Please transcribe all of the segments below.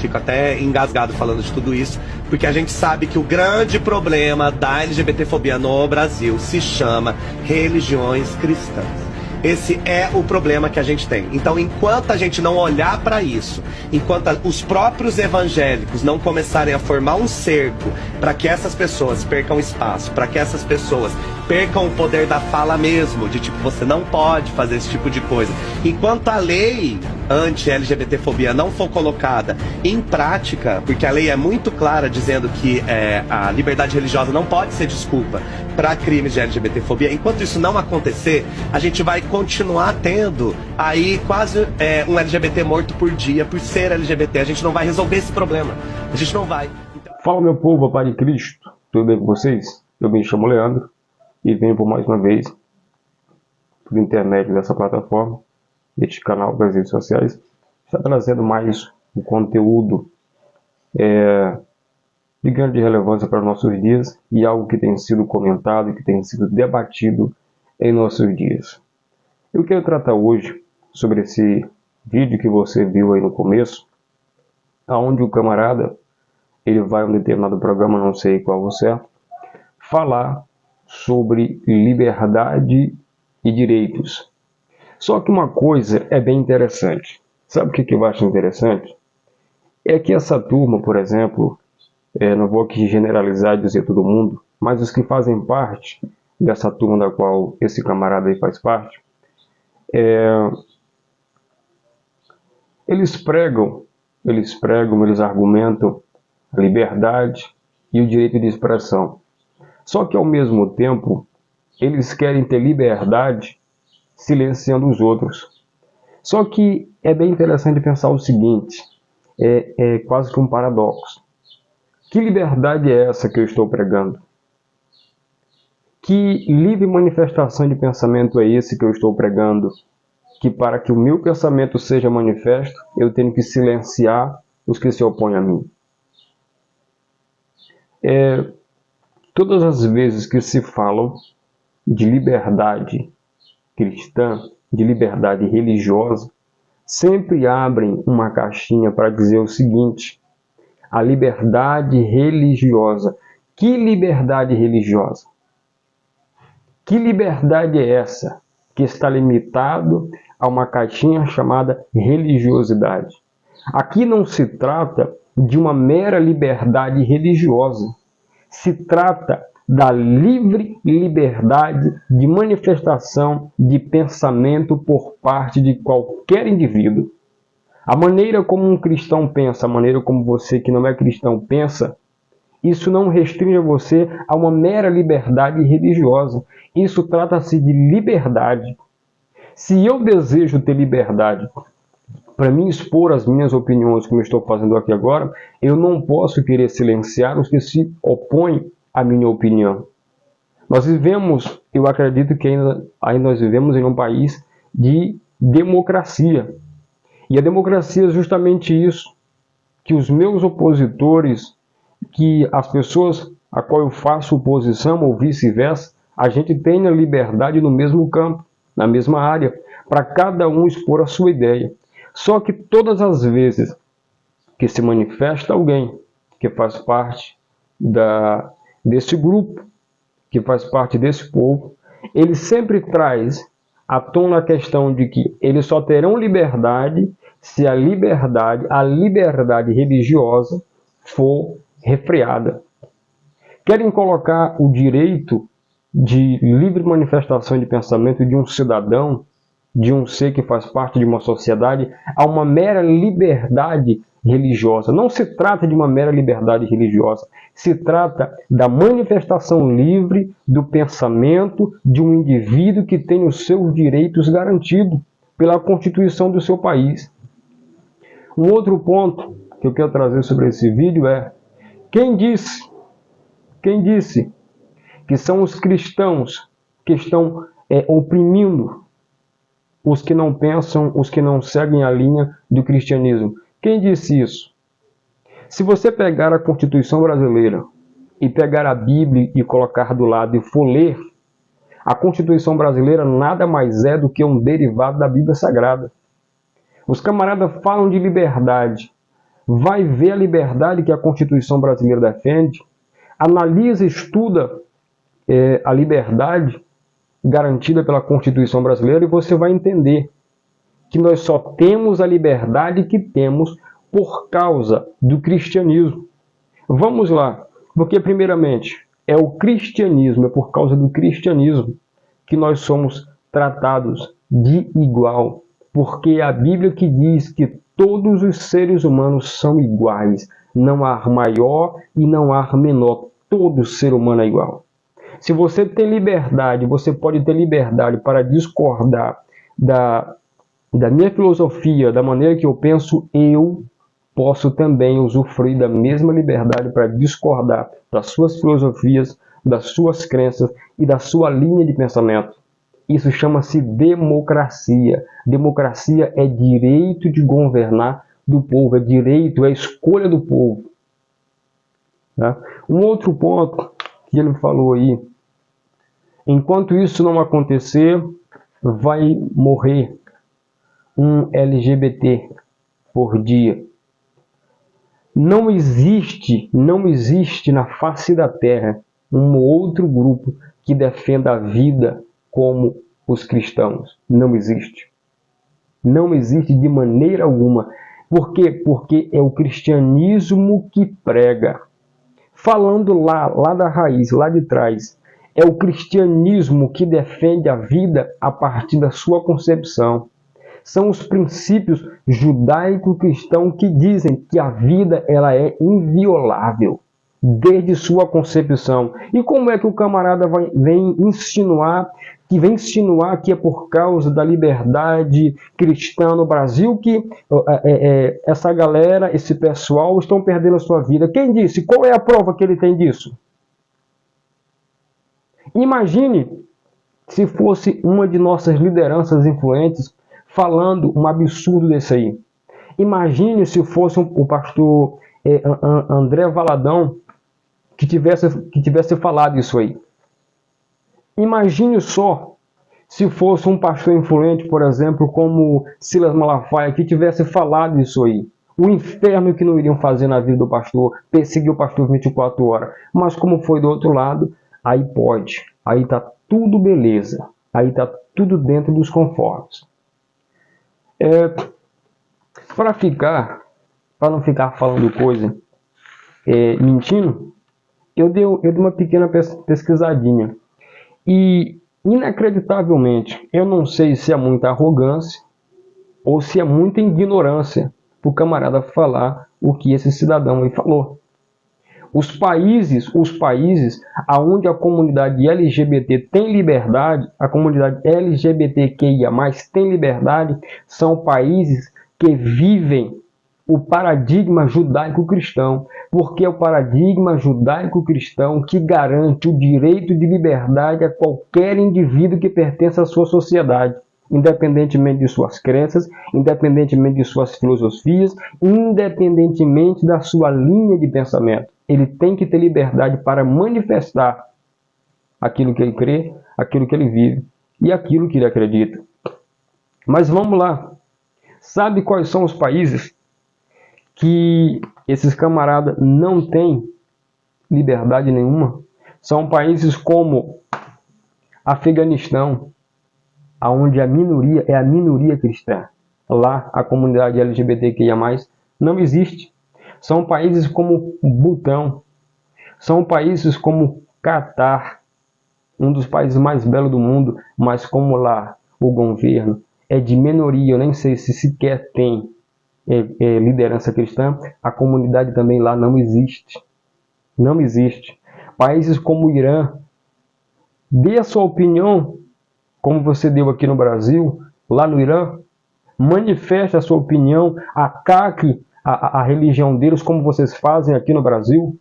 fico até engasgado falando de tudo isso, porque a gente sabe que o grande problema da LGBTfobia no Brasil se chama religiões cristãs. Esse é o problema que a gente tem. Então, enquanto a gente não olhar para isso, enquanto os próprios evangélicos não começarem a formar um cerco para que essas pessoas percam espaço, para que essas pessoas percam o poder da fala mesmo, de tipo, você não pode fazer esse tipo de coisa. Enquanto a lei anti-LGBTfobia não for colocada em prática, porque a lei é muito clara dizendo que a liberdade religiosa não pode ser desculpa para crimes de LGBTfobia, enquanto isso não acontecer, a gente vai continuar tendo aí quase um LGBT morto por dia por ser LGBT. A gente não vai resolver esse problema. A gente não vai. Fala, meu povo, a paz de Cristo. Tudo bem com vocês? Eu me chamo Leandro e venho por mais uma vez por intermédio dessa plataforma, deste canal das redes sociais, está trazendo mais um conteúdo de grande relevância para os nossos dias e algo que tem sido comentado e que tem sido debatido em nossos dias. Eu quero tratar hoje sobre esse vídeo que você viu aí no começo, onde o camarada, ele vai a um determinado programa, não sei qual o certo, falar sobre liberdade e direitos. Só que uma coisa é bem interessante. Sabe o que eu acho interessante? É que essa turma, por exemplo, não vou aqui generalizar e dizer todo mundo, mas os que fazem parte dessa turma da qual esse camarada aí faz parte, eles argumentam a liberdade e o direito de expressão. Só que ao mesmo tempo, eles querem ter liberdade silenciando os outros. Só que é bem interessante pensar o seguinte, é quase que um paradoxo. Que liberdade é essa que eu estou pregando? Que livre manifestação de pensamento é esse que eu estou pregando? Que para que o meu pensamento seja manifesto, eu tenho que silenciar os que se opõem a mim. Todas as vezes que se falam de liberdade cristã, de liberdade religiosa, sempre abrem uma caixinha para dizer o seguinte: a liberdade religiosa. Que liberdade religiosa? Que liberdade é essa que está limitado a uma caixinha chamada religiosidade? Aqui não se trata de uma mera liberdade religiosa. Se trata da livre liberdade de manifestação de pensamento por parte de qualquer indivíduo. A maneira como um cristão pensa, a maneira como você que não é cristão pensa, isso não restringe você a uma mera liberdade religiosa. Isso trata-se de liberdade. Se eu desejo ter liberdade para mim expor as minhas opiniões, como eu estou fazendo aqui agora, eu não posso querer silenciar os que se opõem à minha opinião. Nós vivemos, eu acredito que ainda nós vivemos em um país de democracia. E a democracia é justamente isso, que os meus opositores, que as pessoas a qual eu faço oposição ou vice-versa, a gente tenha liberdade no mesmo campo, na mesma área, para cada um expor a sua ideia. Só que todas as vezes que se manifesta alguém que faz parte desse grupo, que faz parte desse povo, ele sempre traz à tona a questão de que eles só terão liberdade se a liberdade religiosa for refreada. Querem colocar o direito de livre manifestação de pensamento de um cidadão, de um ser que faz parte de uma sociedade, a uma mera liberdade religiosa. Não se trata de uma mera liberdade religiosa, se trata da manifestação livre do pensamento de um indivíduo que tem os seus direitos garantidos pela Constituição do seu país. Um outro ponto que eu quero trazer sobre esse vídeo é: quem disse que são os cristãos que estão oprimindo os que não pensam, os que não seguem a linha do cristianismo? Quem disse isso? Se você pegar a Constituição brasileira e pegar a Bíblia e colocar do lado e for ler, a Constituição brasileira nada mais é do que um derivado da Bíblia Sagrada. Os camaradas falam de liberdade, vai ver a liberdade que a Constituição brasileira defende, analisa e estuda a liberdade garantida pela Constituição brasileira e você vai entender que nós só temos a liberdade que temos por causa do cristianismo. Vamos lá, porque primeiramente é o cristianismo, é por causa do cristianismo que nós somos tratados de igual, porque é a Bíblia que diz que todos os seres humanos são iguais, não há maior e não há menor, todo ser humano é igual. Se você tem liberdade, você pode ter liberdade para discordar da minha filosofia, da maneira que eu penso, eu posso também usufruir da mesma liberdade para discordar das suas filosofias, das suas crenças e da sua linha de pensamento. Isso chama-se democracia. Democracia é direito de governar do povo, é direito, é escolha do povo. Tá? Um outro ponto que ele falou aí, enquanto isso não acontecer, vai morrer um LGBT por dia. Não existe na face da terra um outro grupo que defenda a vida como os cristãos. Não existe. Não existe de maneira alguma. Por quê? Porque é o cristianismo que prega. Falando lá da raiz, lá de trás, é o cristianismo que defende a vida a partir da sua concepção. São os princípios judaico-cristãos que dizem que a vida ela é inviolável desde sua concepção. E como é que o camarada vem insinuar que é por causa da liberdade cristã no Brasil que essa galera, esse pessoal estão perdendo a sua vida? Quem disse? Qual é a prova que ele tem disso? Imagine se fosse uma de nossas lideranças influentes falando um absurdo desse aí. Imagine se fosse o pastor André Valadão que tivesse falado isso aí. Imagine só se fosse um pastor influente, por exemplo, como Silas Malafaia, que tivesse falado isso aí. O inferno que não iriam fazer na vida do pastor, perseguir o pastor 24 horas. Mas como foi do outro lado, aí pode. Aí tá tudo beleza. Aí tá tudo dentro dos conformes. Para não ficar falando coisa mentindo, eu dei uma pequena pesquisadinha. E, inacreditavelmente, eu não sei se é muita arrogância ou se é muita ignorância para o camarada falar o que esse cidadão aí falou. Os países onde a comunidade LGBT tem liberdade, a comunidade LGBTQIA+, tem liberdade, são países que vivem o paradigma judaico-cristão, porque é o paradigma judaico-cristão que garante o direito de liberdade a qualquer indivíduo que pertence à sua sociedade, independentemente de suas crenças, independentemente de suas filosofias, independentemente da sua linha de pensamento. Ele tem que ter liberdade para manifestar aquilo que ele crê, aquilo que ele vive e aquilo que ele acredita. Mas vamos lá. Sabe quais são os países que esses camaradas não têm liberdade nenhuma? São países como Afeganistão, onde a minoria é a minoria cristã. Lá a comunidade LGBTQIA+, não existe. São países como Butão, são países como Catar, um dos países mais belos do mundo, mas como lá o governo é de minoria, eu nem sei se sequer tem liderança cristã, a comunidade também lá não existe. Não existe. Países como o Irã, dê a sua opinião, como você deu aqui no Brasil, lá no Irã, manifeste a sua opinião, ataque a religião deles, como vocês fazem aqui no Brasil.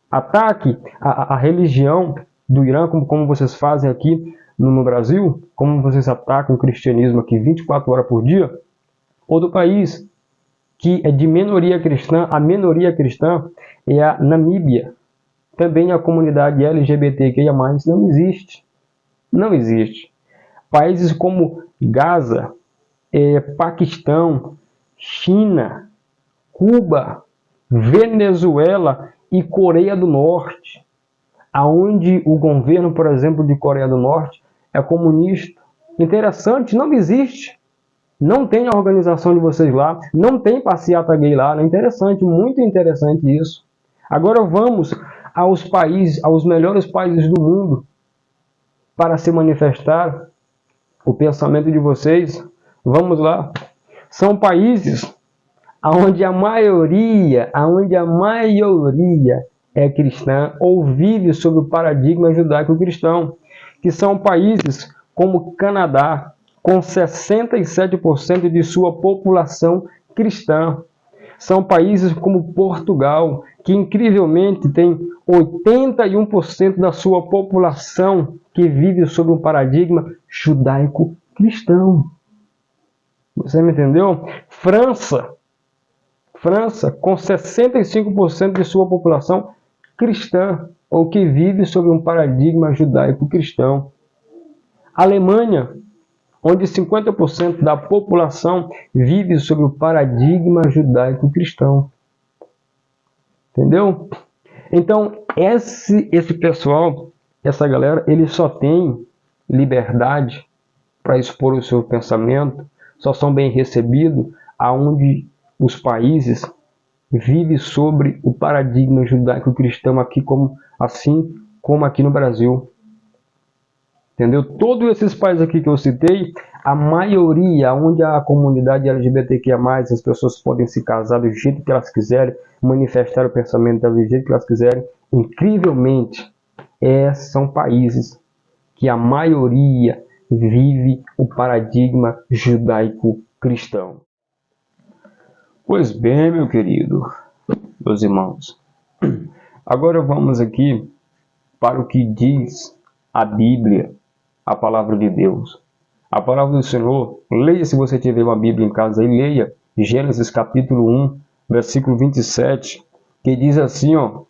Ataque a religião do Irã, como vocês fazem aqui no Brasil, como vocês atacam o cristianismo aqui 24 horas por dia. Outro país que é de minoria cristã, a minoria cristã é a Namíbia. Também a comunidade LGBTQIA+, não existe. Não existe. Países como Gaza, Paquistão, China, Cuba, Venezuela e Coreia do Norte, aonde o governo, por exemplo, de Coreia do Norte é comunista. Interessante, não existe. Não tem a organização de vocês lá, não tem passeata gay lá. É interessante, muito interessante isso. Agora vamos aos países, aos melhores países do mundo, para se manifestar o pensamento de vocês. Vamos lá. São países onde a maioria é cristã ou vive sob o paradigma judaico-cristão, que são países como Canadá, com 67% de sua população cristã. São países como Portugal, que incrivelmente tem 81% da sua população que vive sob um paradigma judaico-cristão. Você me entendeu? França, com 65% de sua população cristã, ou que vive sob um paradigma judaico-cristão. Alemanha, onde 50% da população vive sob o paradigma judaico-cristão. Entendeu? Então, esse pessoal, essa galera, eles só têm liberdade para expor o seu pensamento, só são bem recebidos aonde os países vivem sobre o paradigma judaico-cristão, assim como aqui no Brasil. Entendeu? Todos esses países aqui que eu citei, a maioria, onde a comunidade LGBTQIA+, as pessoas podem se casar do jeito que elas quiserem, manifestar o pensamento do jeito que elas quiserem, incrivelmente, são países que a maioria vive o paradigma judaico-cristão. Pois bem, meu querido, meus irmãos, agora vamos aqui para o que diz a Bíblia, a palavra de Deus. A palavra do Senhor, leia se você tiver uma Bíblia em casa, e leia Gênesis capítulo 1, versículo 27, que diz assim, ó: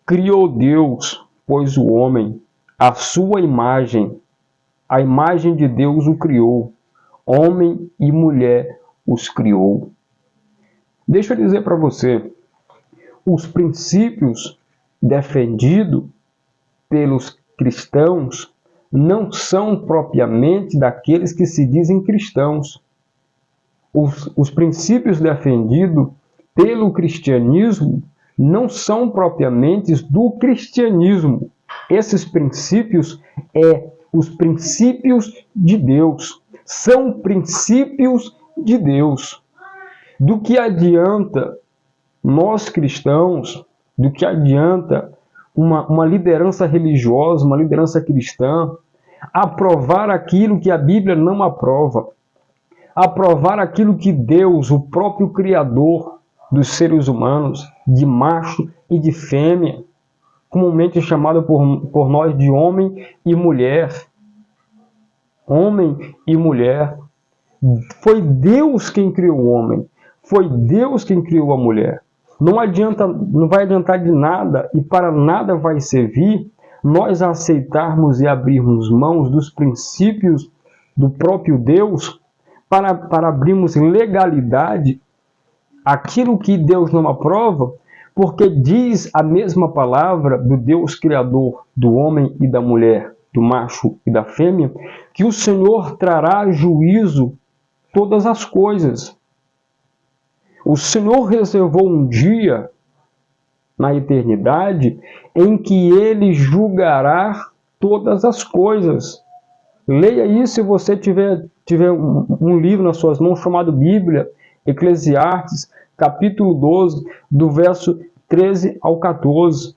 criou Deus, pois o homem, a sua imagem, a imagem de Deus o criou, homem e mulher os criou. Deixa eu dizer para você, os princípios defendidos pelos cristãos não são propriamente daqueles que se dizem cristãos. Os princípios defendidos pelo cristianismo não são propriamente do cristianismo. Esses princípios os princípios de Deus. São princípios de Deus. Do que adianta nós cristãos, do que adianta uma liderança religiosa, uma liderança cristã, aprovar aquilo que a Bíblia não aprova, aprovar aquilo que Deus, o próprio Criador dos seres humanos, de macho e de fêmea, comumente chamado por nós de homem e mulher. Homem e mulher. Foi Deus quem criou o homem. Foi Deus quem criou a mulher. Não vai adiantar de nada e para nada vai servir nós aceitarmos e abrirmos mãos dos princípios do próprio Deus para abrirmos legalidade aquilo que Deus não aprova, porque diz a mesma palavra do Deus Criador, do homem e da mulher, do macho e da fêmea, que o Senhor trará a juízo todas as coisas. O Senhor reservou um dia na eternidade em que Ele julgará todas as coisas. Leia isso se você tiver um livro nas suas mãos chamado Bíblia, Eclesiastes, capítulo 12, do verso 13 ao 14.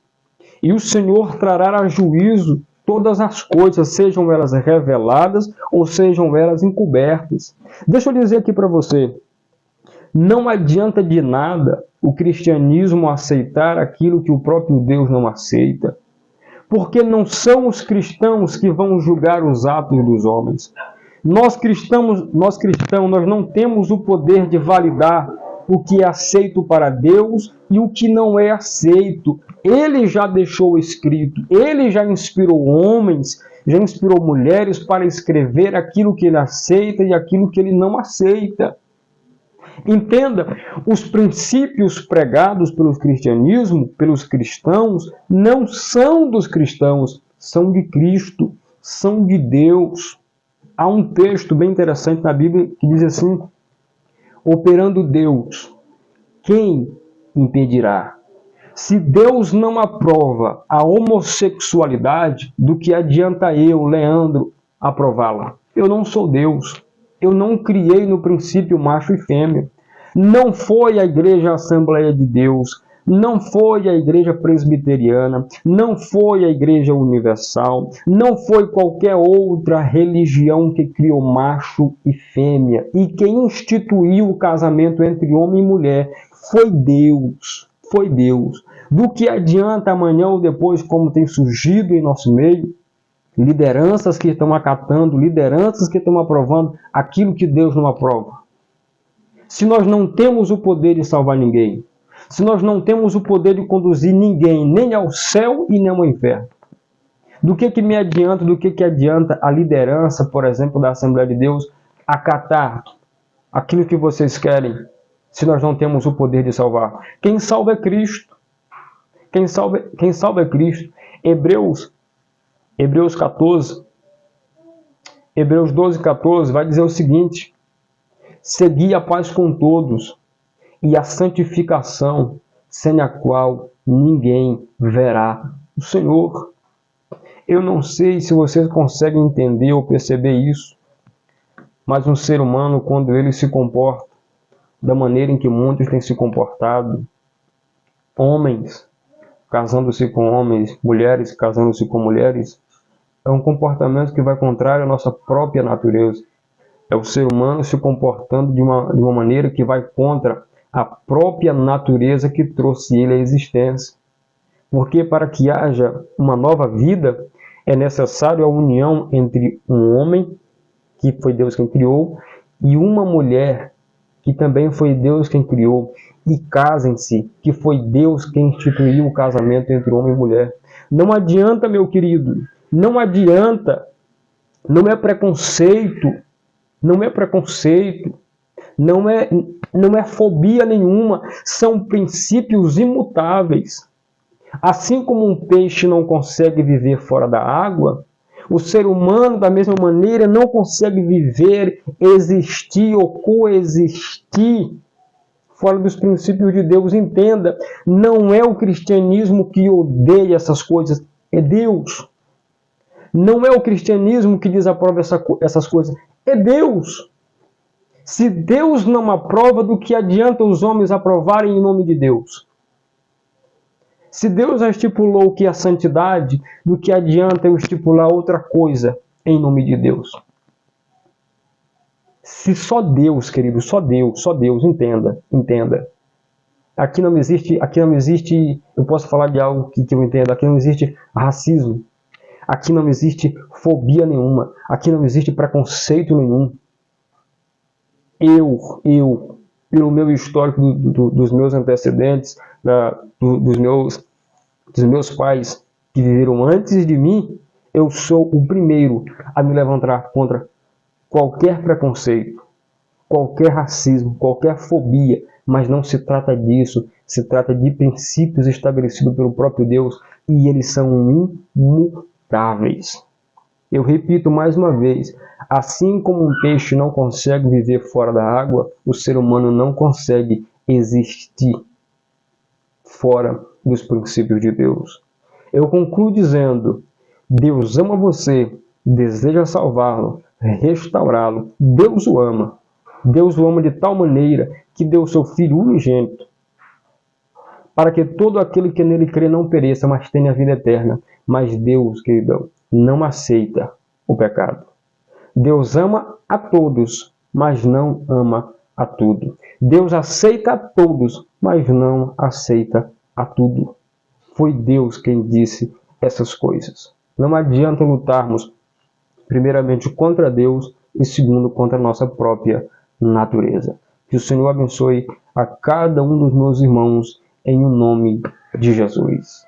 E o Senhor trará a juízo todas as coisas, sejam elas reveladas ou sejam elas encobertas. Deixa eu dizer aqui para você, não adianta de nada o cristianismo aceitar aquilo que o próprio Deus não aceita, porque não são os cristãos que vão julgar os atos dos homens. Nós cristãos, nós não temos o poder de validar o que é aceito para Deus e o que não é aceito. Ele já deixou escrito, Ele já inspirou homens, já inspirou mulheres para escrever aquilo que Ele aceita e aquilo que Ele não aceita. Entenda, os princípios pregados pelo cristianismo, pelos cristãos, não são dos cristãos, são de Cristo, são de Deus. Há um texto bem interessante na Bíblia que diz assim: operando Deus, quem impedirá? Se Deus não aprova a homossexualidade, do que adianta eu, Leandro, aprová-la? Eu não sou Deus. Eu não criei no princípio macho e fêmea. Não foi a Igreja Assembleia de Deus, não foi a Igreja Presbiteriana, não foi a Igreja Universal, não foi qualquer outra religião que criou macho e fêmea e que instituiu o casamento entre homem e mulher. Foi Deus. Foi Deus. Do que adianta amanhã ou depois, como tem surgido em nosso meio, lideranças que estão acatando, lideranças que estão aprovando aquilo que Deus não aprova? Se nós não temos o poder de salvar ninguém, se nós não temos o poder de conduzir ninguém, nem ao céu e nem ao inferno, do que me adianta, do que adianta a liderança, por exemplo, da Assembleia de Deus, acatar aquilo que vocês querem, se nós não temos o poder de salvar? Quem salva é Cristo. Quem salva é Cristo. Hebreus 12, 14 vai dizer o seguinte: segui a paz com todos e a santificação, sem a qual ninguém verá o Senhor. Eu não sei se vocês conseguem entender ou perceber isso, mas um ser humano, quando ele se comporta da maneira em que muitos têm se comportado, homens casando-se com homens, mulheres casando-se com mulheres, é um comportamento que vai contrário à nossa própria natureza. É o ser humano se comportando de uma maneira que vai contra a própria natureza que trouxe ele à existência. Porque para que haja uma nova vida, é necessário a união entre um homem, que foi Deus quem criou, e uma mulher, que também foi Deus quem criou. E casem-se, que foi Deus quem instituiu o casamento entre homem e mulher. Não adianta, meu querido, não adianta, não é preconceito, não é fobia nenhuma, são princípios imutáveis. Assim como um peixe não consegue viver fora da água, o ser humano, da mesma maneira, não consegue viver, existir ou coexistir fora dos princípios de Deus. Entenda, não é o cristianismo que odeia essas coisas, é Deus. Não é o cristianismo que desaprova essas coisas, é Deus. Se Deus não aprova, do que adianta os homens aprovarem em nome de Deus? Se Deus já estipulou que a santidade, do que adianta eu estipular outra coisa em nome de Deus? Se só Deus, querido, só Deus, entenda. Aqui não existe, eu posso falar de algo que eu entendo, aqui não existe racismo, aqui não existe fobia nenhuma, aqui não existe preconceito nenhum. Eu, pelo meu histórico dos meus antecedentes, dos meus pais que viveram antes de mim, eu sou o primeiro a me levantar contra qualquer preconceito, qualquer racismo, qualquer fobia, mas não se trata disso, se trata de princípios estabelecidos pelo próprio Deus e eles são imutáveis. Eu repito mais uma vez, assim como um peixe não consegue viver fora da água, o ser humano não consegue existir fora dos princípios de Deus. Eu concluo dizendo: Deus ama você, deseja salvá-lo, restaurá-lo. Deus o ama. Deus o ama de tal maneira que deu o seu Filho unigênito, para que todo aquele que nele crê não pereça, mas tenha a vida eterna. Mas Deus, queridão, não aceita o pecado. Deus ama a todos, mas não ama a tudo. Deus aceita a todos, mas não aceita a tudo. Foi Deus quem disse essas coisas. Não adianta lutarmos, primeiramente, contra Deus e, segundo, contra a nossa própria natureza. Que o Senhor abençoe a cada um dos meus irmãos em o nome de Jesus.